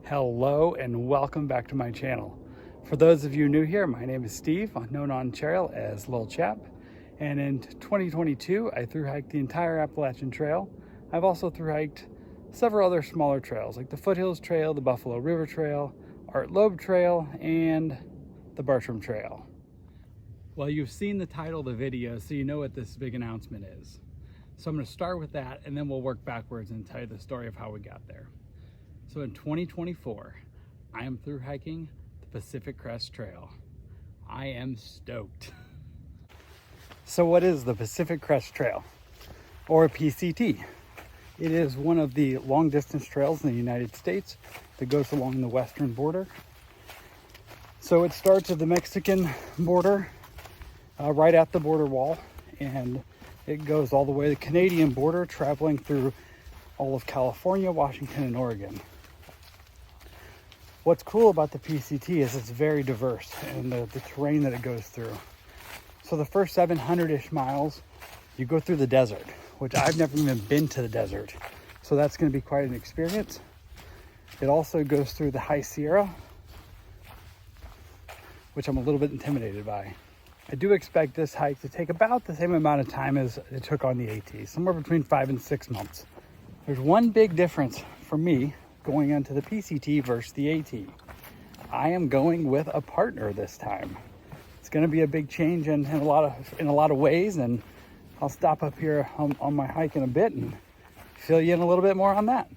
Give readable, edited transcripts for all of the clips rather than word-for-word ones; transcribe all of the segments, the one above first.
Hello and welcome back to my channel. For those of you new here, my name is Steve, known on trail as Lil.Chap, and in 2022 I thru hiked the entire Appalachian Trail. I've also thru hiked several other smaller trails like the Foothills Trail, the Buffalo River Trail, Art Loeb Trail, and the Bartram Trail. Well, you've seen the title of the video, so you know what this big announcement is. So I'm going to start with that and then we'll work backwards and tell you the story of how we got there. So in 2024, I am thru hiking the Pacific Crest Trail. I am stoked. So what is the Pacific Crest Trail, or PCT? It is one of the long distance trails in the United States that goes along the western border. So it starts at the Mexican border, right at the border wall, and it goes all the way to the Canadian border, traveling through all of California, Washington, and Oregon. What's cool about the PCT is it's very diverse in the terrain that it goes through. So the first 700-ish miles, you go through the desert, which I've never even been to the desert. So that's going to be quite an experience. It also goes through the High Sierra, which I'm a little bit intimidated by. I do expect this hike to take about the same amount of time as it took on the AT, somewhere between 5 and 6 months. There's one big difference for me going onto the PCT versus the AT. I am going with a partner this time. It's going to be a big change in a lot of ways, and I'll stop up here on my hike in a bit and fill you in a little bit more on that.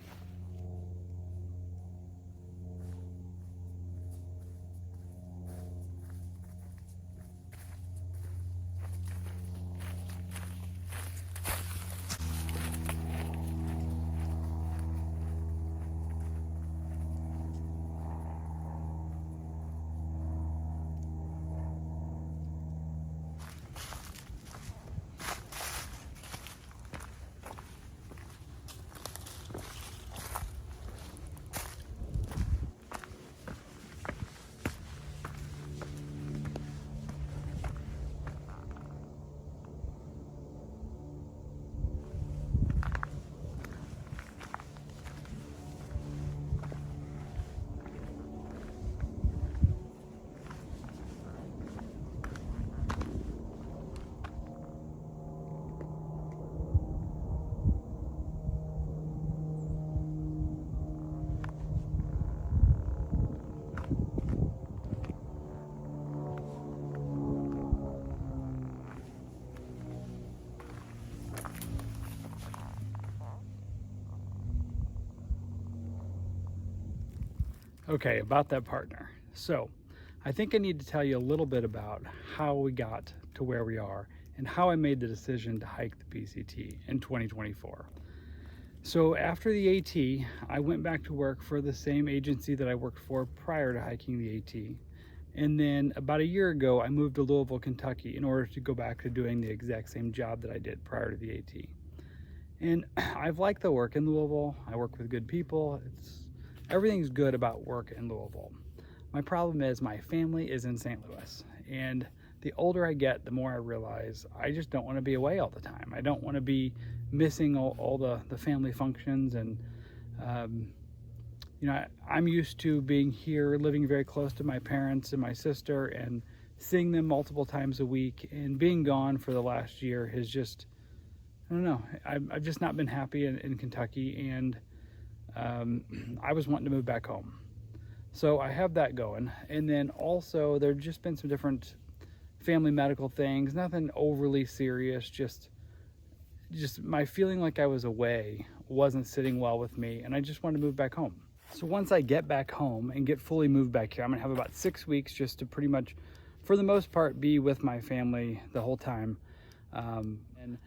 Okay, about that partner. So I think I need to tell you a little bit about how we got to where we are and how I made the decision to hike the PCT in 2024. So after the AT, I went back to work for the same agency that I worked for prior to hiking the AT. And then about a year ago, I moved to Louisville, Kentucky in order to go back to doing the exact same job that I did prior to the AT. And I've liked the work in Louisville. I work with good people. Everything's good about work in Louisville. My problem is my family is in St. Louis, and the older I get, the more I realize I just don't want to be away all the time. I don't want to be missing all the family functions, and I'm used to being here, living very close to my parents and my sister, and seeing them multiple times a week, and being gone for the last year has just, I don't know, I've just not been happy in Kentucky, and I was wanting to move back home. So I have that going. And then also there've just been some different family medical things, nothing overly serious, just my feeling like I was away wasn't sitting well with me, and I just wanted to move back home. So once I get back home and get fully moved back here, I'm gonna have about 6 weeks just to pretty much, for the most part, be with my family the whole time. And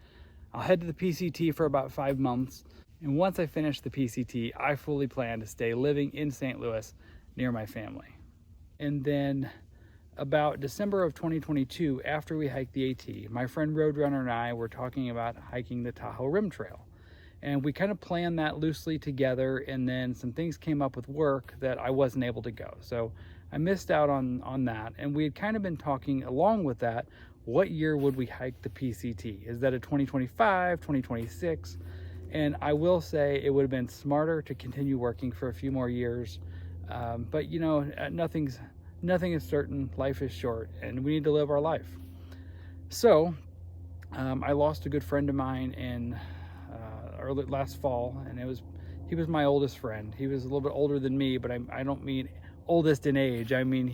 I'll head to the PCT for about 5 months. And once I finish the PCT, I fully plan to stay living in St. Louis near my family. And then about December of 2022, after we hiked the AT, my friend Roadrunner and I were talking about hiking the Tahoe Rim Trail. And we kind of planned that loosely together, and then some things came up with work that I wasn't able to go. So I missed out on that. And we had kind of been talking along with that, what year would we hike the PCT? Is that a 2025, 2026? And I will say it would have been smarter to continue working for a few more years But you know, nothing is certain. Life is short, and we need to live our life. So I lost a good friend of mine in early last fall, and he was my oldest friend. He was a little bit older than me, but I don't mean oldest in age. I mean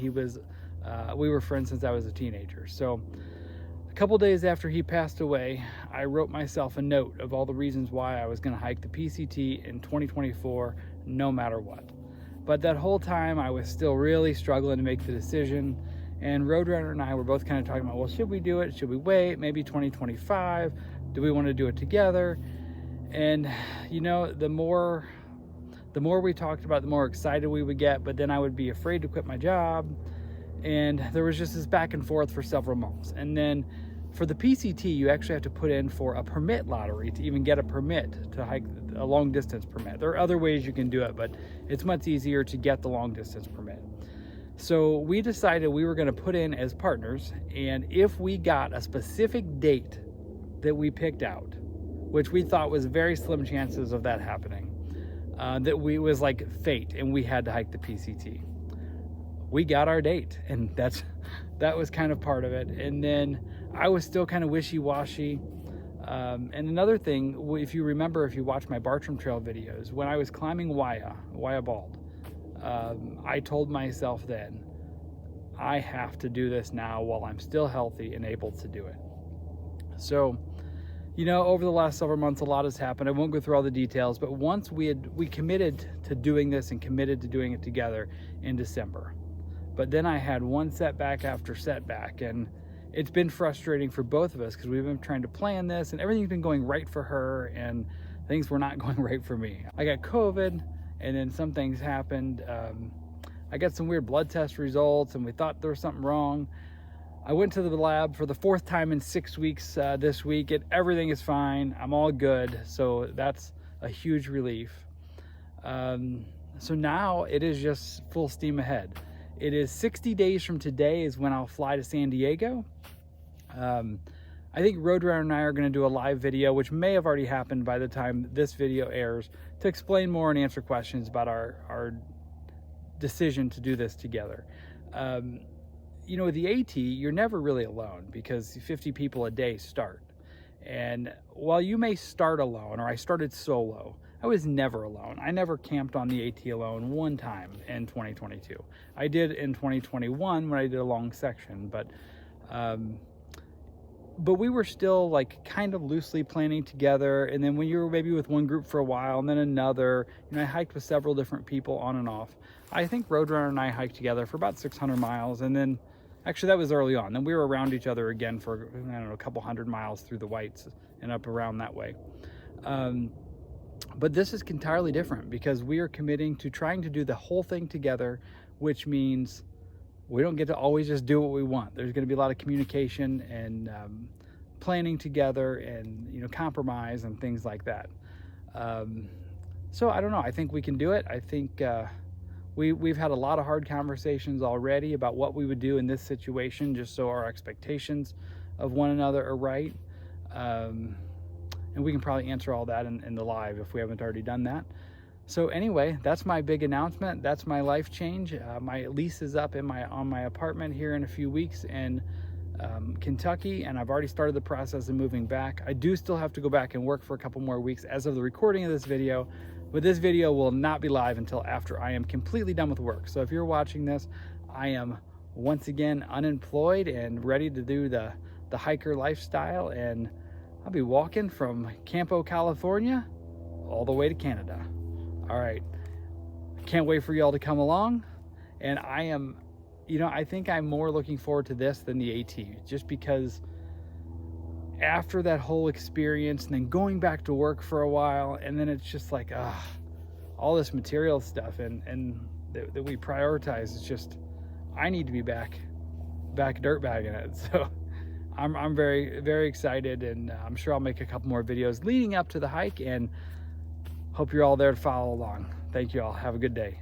we were friends since I was a teenager. So a couple days after he passed away, I wrote myself a note of all the reasons why I was going to hike the PCT in 2024, no matter what. But that whole time I was still really struggling to make the decision. And Roadrunner and I were both kind of talking about, well, should we do it? Should we wait? Maybe 2025? Do we want to do it together? And you know, the more we talked about it, the more excited we would get, but then I would be afraid to quit my job. And there was just this back and forth for several months. And then for the PCT, you actually have to put in for a permit lottery to even get a permit to hike, a long distance permit. There are other ways you can do it, but it's much easier to get the long distance permit. So we decided we were going to put in as partners, and if we got a specific date that we picked out, which we thought was very slim chances of that happening, was like fate, and we had to hike the PCT. We got our date, and that was kind of part of it. And then I was still kind of wishy-washy. And another thing, if you remember, if you watch my Bartram Trail videos, when I was climbing Waya Bald, I told myself then, I have to do this now while I'm still healthy and able to do it. So, you know, over the last several months, a lot has happened. I won't go through all the details, but once we committed to doing this and committed to doing it together in December. But then I had one setback after setback, and it's been frustrating for both of us because we've been trying to plan this and everything's been going right for her and things were not going right for me. I got COVID, and then some things happened. I got some weird blood test results and we thought there was something wrong. I went to the lab for the 4th time in 6 weeks this week, and everything is fine. I'm all good. So that's a huge relief. So now it is just full steam ahead. It is 60 days from today is when I'll fly to San Diego. I think Roadrunner and I are going to do a live video, which may have already happened by the time this video airs, to explain more and answer questions about our decision to do this together. You know, with the AT, you're never really alone because 50 people a day start. And while you may start alone, or I started solo, I was never alone. I never camped on the AT alone one time in 2022. I did in 2021 when I did a long section, but we were still like kind of loosely planning together. And then when you were maybe with one group for a while and then another, you know, I hiked with several different people on and off. I think Roadrunner and I hiked together for about 600 miles. And then actually that was early on. Then we were around each other again for, I don't know, a couple hundred miles through the Whites and up around that way. But this is entirely different because we are committing to trying to do the whole thing together, which means we don't get to always just do what we want. There's going to be a lot of communication and planning together and, you know, compromise and things like that. So I don't know. I think we can do it. I think we've had a lot of hard conversations already about what we would do in this situation, just so our expectations of one another are right. And we can probably answer all that in the live if we haven't already done that. So anyway, that's my big announcement. That's my life change. My lease is up on my apartment here in a few weeks in Kentucky, and I've already started the process of moving back. I do still have to go back and work for a couple more weeks as of the recording of this video, but this video will not be live until after I am completely done with work. So if you're watching this, I am once again unemployed and ready to do the hiker lifestyle, and I'll be walking from Campo, California, all the way to Canada. All right, I can't wait for y'all to come along, and I am, you know, I think I'm more looking forward to this than the AT, just because after that whole experience and then going back to work for a while, and then it's just like, all this material stuff and that we prioritize, it's just, I need to be back dirtbagging it. So I'm very, very excited, and I'm sure I'll make a couple more videos leading up to the hike, and hope you're all there to follow along. Thank you all. Have a good day.